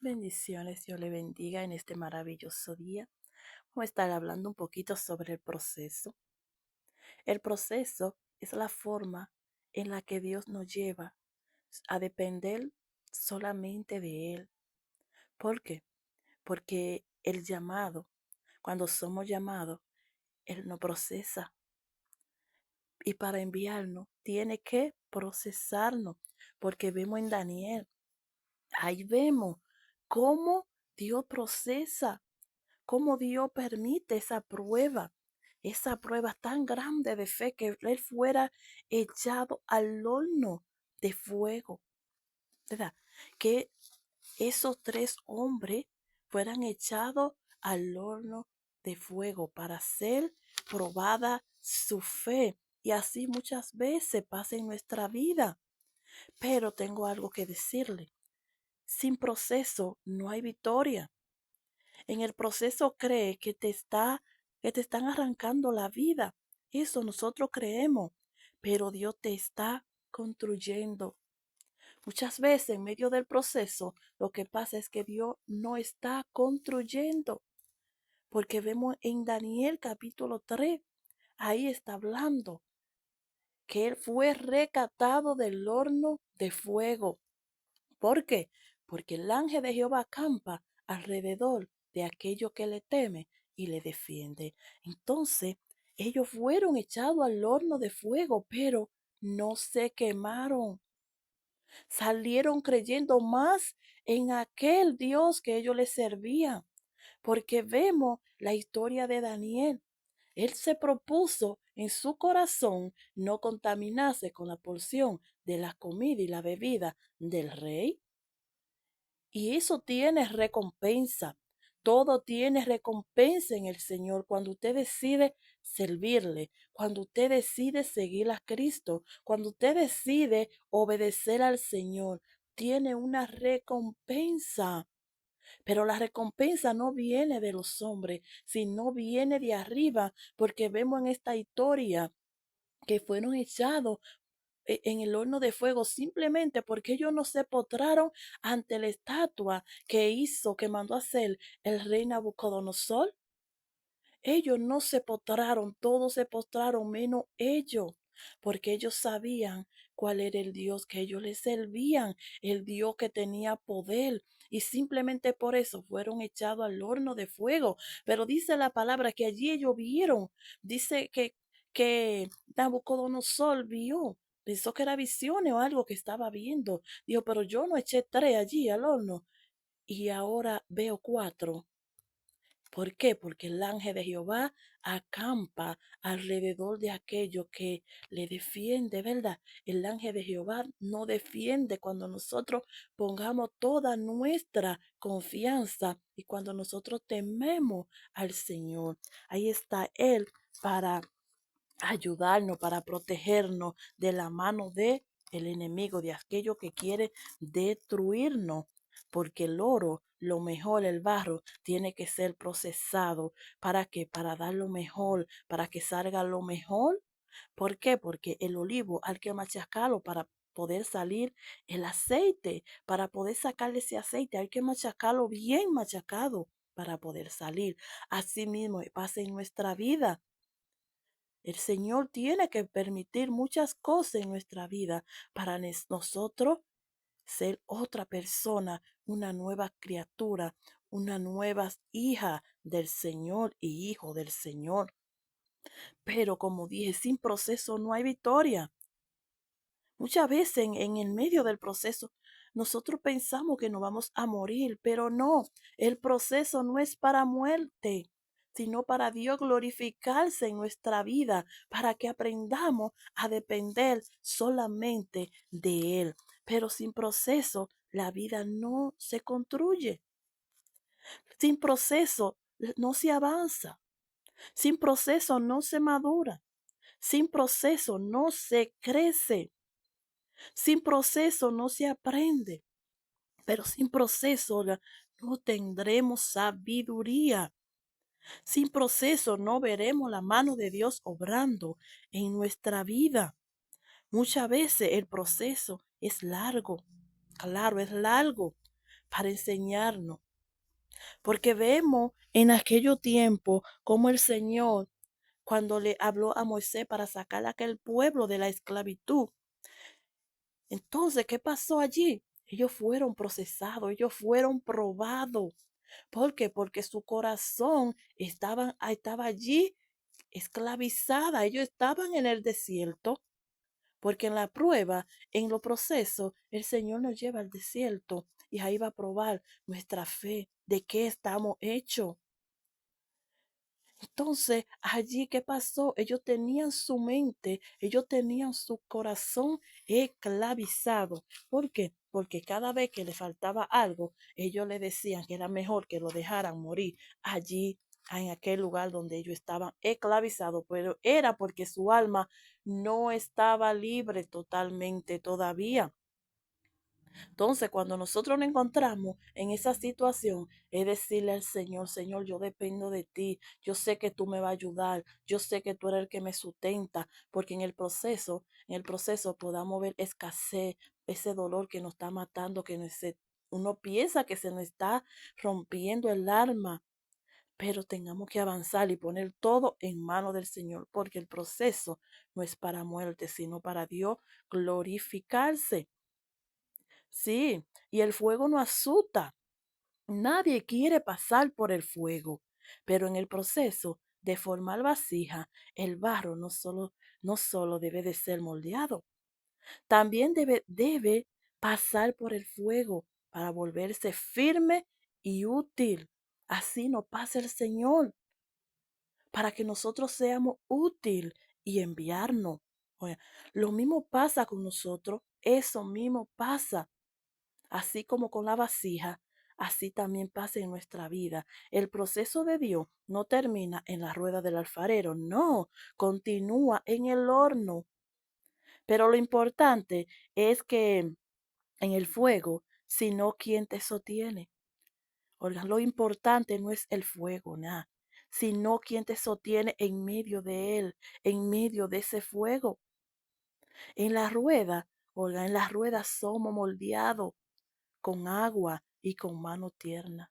Bendiciones, Dios le bendiga en este maravilloso día. Vamos a estar hablando un poquito sobre el proceso. El proceso es la forma en la que Dios nos lleva a depender solamente de Él. ¿Por qué? Porque el llamado, cuando somos llamados, Él nos procesa y para enviarnos tiene que procesarnos, porque vemos en Daniel, ahí vemos cómo Dios procesa, cómo Dios permite esa prueba tan grande de fe que él fuera echado al horno de fuego, ¿verdad? Que esos tres hombres fueran echados al horno de fuego para ser probada su fe. Y así muchas veces pasa en nuestra vida. Pero tengo algo que decirle. Sin proceso no hay victoria. En el proceso cree que te están arrancando la vida. Eso nosotros creemos, pero Dios te está construyendo. Muchas veces en medio del proceso lo que pasa es que Dios no está construyendo, porque vemos en Daniel capítulo 3, ahí está hablando que él fue rescatado del horno de fuego. ¿Por qué? Porque el ángel de Jehová acampa alrededor de aquello que le teme y le defiende. Entonces, ellos fueron echados al horno de fuego, pero no se quemaron. Salieron creyendo más en aquel Dios que ellos le servían, porque vemos la historia de Daniel. Él se propuso en su corazón no contaminarse con la porción de la comida y la bebida del rey. Y eso tiene recompensa. Todo tiene recompensa en el Señor cuando usted decide servirle, cuando usted decide seguir a Cristo, cuando usted decide obedecer al Señor. Tiene una recompensa. Pero la recompensa no viene de los hombres, sino viene de arriba, porque vemos en esta historia que fueron echados en el horno de fuego simplemente porque ellos no se postraron ante la estatua que mandó a hacer el rey Nabucodonosor. Ellos no se postraron, todos se postraron menos ellos, porque ellos sabían cuál era el Dios que ellos les servían, el Dios que tenía poder. Y simplemente por eso fueron echados al horno de fuego. Pero dice la palabra que allí ellos vieron, dice que Nabucodonosor vio, pensó que era visiones o algo que estaba viendo. Dijo, pero yo no eché tres allí al horno y ahora veo cuatro. ¿Por qué? Porque el ángel de Jehová acampa alrededor de aquello que le defiende, ¿verdad? El ángel de Jehová no defiende cuando nosotros pongamos toda nuestra confianza y cuando nosotros tememos al Señor. Ahí está Él para ayudarnos, para protegernos de la mano de el enemigo, de aquello que quiere destruirnos, porque el oro, lo mejor, el barro, tiene que ser procesado. ¿Para qué? Para dar lo mejor, para que salga lo mejor. ¿Por qué? Porque el olivo hay que machacarlo para poder salir el aceite, para poder sacarle ese aceite hay que machacarlo bien machacado para poder salir. Así mismo pasa en nuestra vida. El Señor tiene que permitir muchas cosas en nuestra vida para nosotros ser otra persona, una nueva criatura, una nueva hija del Señor y hijo del Señor. Pero como dije, sin proceso no hay victoria. Muchas veces en el medio del proceso nosotros pensamos que nos vamos a morir, pero no, el proceso no es para muerte, sino para Dios glorificarse en nuestra vida, para que aprendamos a depender solamente de Él. Pero sin proceso la vida no se construye. Sin proceso no se avanza. Sin proceso no se madura. Sin proceso no se crece. Sin proceso no se aprende, pero sin proceso no tendremos sabiduría. Sin proceso no veremos la mano de Dios obrando en nuestra vida. Muchas veces el proceso es largo, claro, es largo, para enseñarnos. Porque vemos en aquello tiempo como el Señor, cuando le habló a Moisés para sacar a aquel pueblo de la esclavitud. Entonces, ¿qué pasó allí? Ellos fueron procesados, ellos fueron probados. ¿Por qué? Porque su corazón estaba allí esclavizada. Ellos estaban en el desierto. Porque en la prueba, en los procesos, el Señor nos lleva al desierto y ahí va a probar nuestra fe, de qué estamos hechos. Entonces, allí, ¿qué pasó? Ellos tenían su mente, ellos tenían su corazón esclavizado. ¿Por qué? Porque cada vez que le faltaba algo, ellos le decían que era mejor que lo dejaran morir allí, en aquel lugar donde ellos estaban esclavizados, pero era porque su alma no estaba libre totalmente todavía. Entonces, cuando nosotros nos encontramos en esa situación, es decirle al Señor, Señor, yo dependo de ti, yo sé que tú me vas a ayudar, yo sé que tú eres el que me sustenta, porque en el proceso podamos ver escasez, ese dolor que nos está matando, uno piensa que se nos está rompiendo el alma, pero tengamos que avanzar y poner todo en manos del Señor, porque el proceso no es para muerte, sino para Dios glorificarse. Sí, y el fuego no asusta. Nadie quiere pasar por el fuego, pero en el proceso de formar vasija, el barro no solo debe de ser moldeado, también debe pasar por el fuego para volverse firme y útil. Así nos pasa el Señor, para que nosotros seamos útil y enviarnos. Oye, lo mismo pasa con nosotros, eso mismo pasa. Así como con la vasija, así también pasa en nuestra vida. El proceso de Dios no termina en la rueda del alfarero, no, continúa en el horno. Pero lo importante es que en el fuego, sino quien te sostiene. Oigan, lo importante no es el fuego, nada, sino quien te sostiene en medio de él, en medio de ese fuego. En la rueda, oigan, en la rueda somos moldeados con agua y con mano tierna.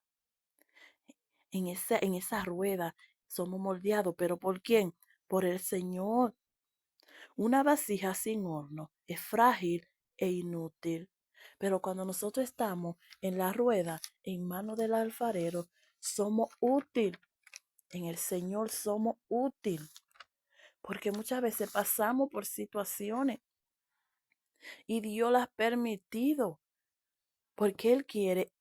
En esa rueda somos moldeados, pero ¿por quién? Por el Señor. Una vasija sin horno es frágil e inútil, pero cuando nosotros estamos en la rueda, en manos del alfarero, somos útil. En el Señor somos útil, porque muchas veces pasamos por situaciones y Dios las ha permitido, porque Él quiere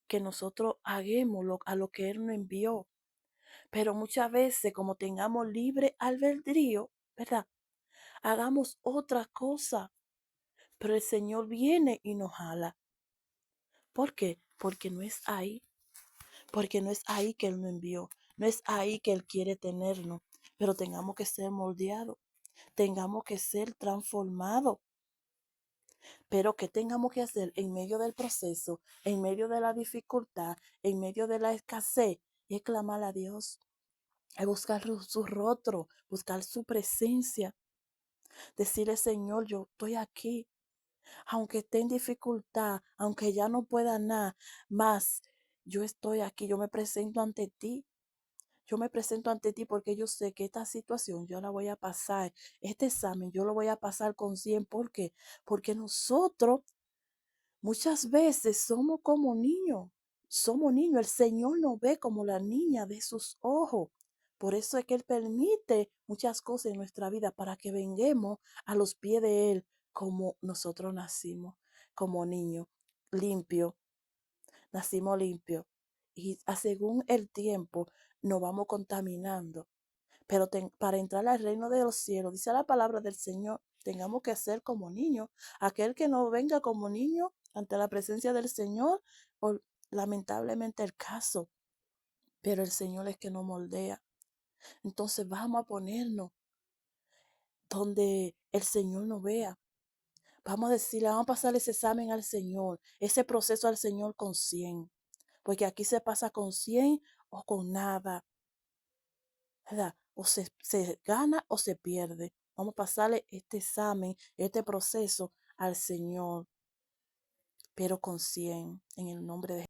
que nosotros hagamos a lo que Él nos envió. Pero muchas veces, como tengamos libre albedrío, ¿verdad? Hagamos otra cosa. Pero el Señor viene y nos jala. ¿Por qué? Porque no es ahí. Porque no es ahí que Él nos envió. No es ahí que Él quiere tenernos. Pero tengamos que ser moldeados. Tengamos que ser transformados. Pero ¿qué tengamos que hacer en medio del proceso, en medio de la dificultad, en medio de la escasez? Y clamar a Dios. Es buscar su rostro, buscar su presencia. Decirle, Señor, yo estoy aquí, aunque esté en dificultad, aunque ya no pueda nada más, yo estoy aquí, yo me presento ante ti. Yo me presento ante ti porque yo sé que esta situación yo la voy a pasar, este examen yo lo voy a pasar con 100. ¿Por qué? Porque nosotros muchas veces somos niños, el Señor nos ve como la niña de sus ojos. Por eso es que Él permite muchas cosas en nuestra vida para que venguemos a los pies de Él como nosotros nacimos, como niños, limpio, nacimos limpios. Y según el tiempo nos vamos contaminando. Pero para entrar al reino de los cielos, dice la palabra del Señor, tengamos que ser como niños. Aquel que no venga como niño ante la presencia del Señor, lamentablemente el caso, pero el Señor es que nos moldea. Entonces vamos a ponernos donde el Señor nos vea. Vamos a decirle, vamos a pasar ese examen al Señor, ese proceso al Señor con 100. Porque aquí se pasa con 100 o con nada, ¿verdad? O se gana o se pierde. Vamos a pasarle este examen, este proceso al Señor, pero con 100 en el nombre de Jesús.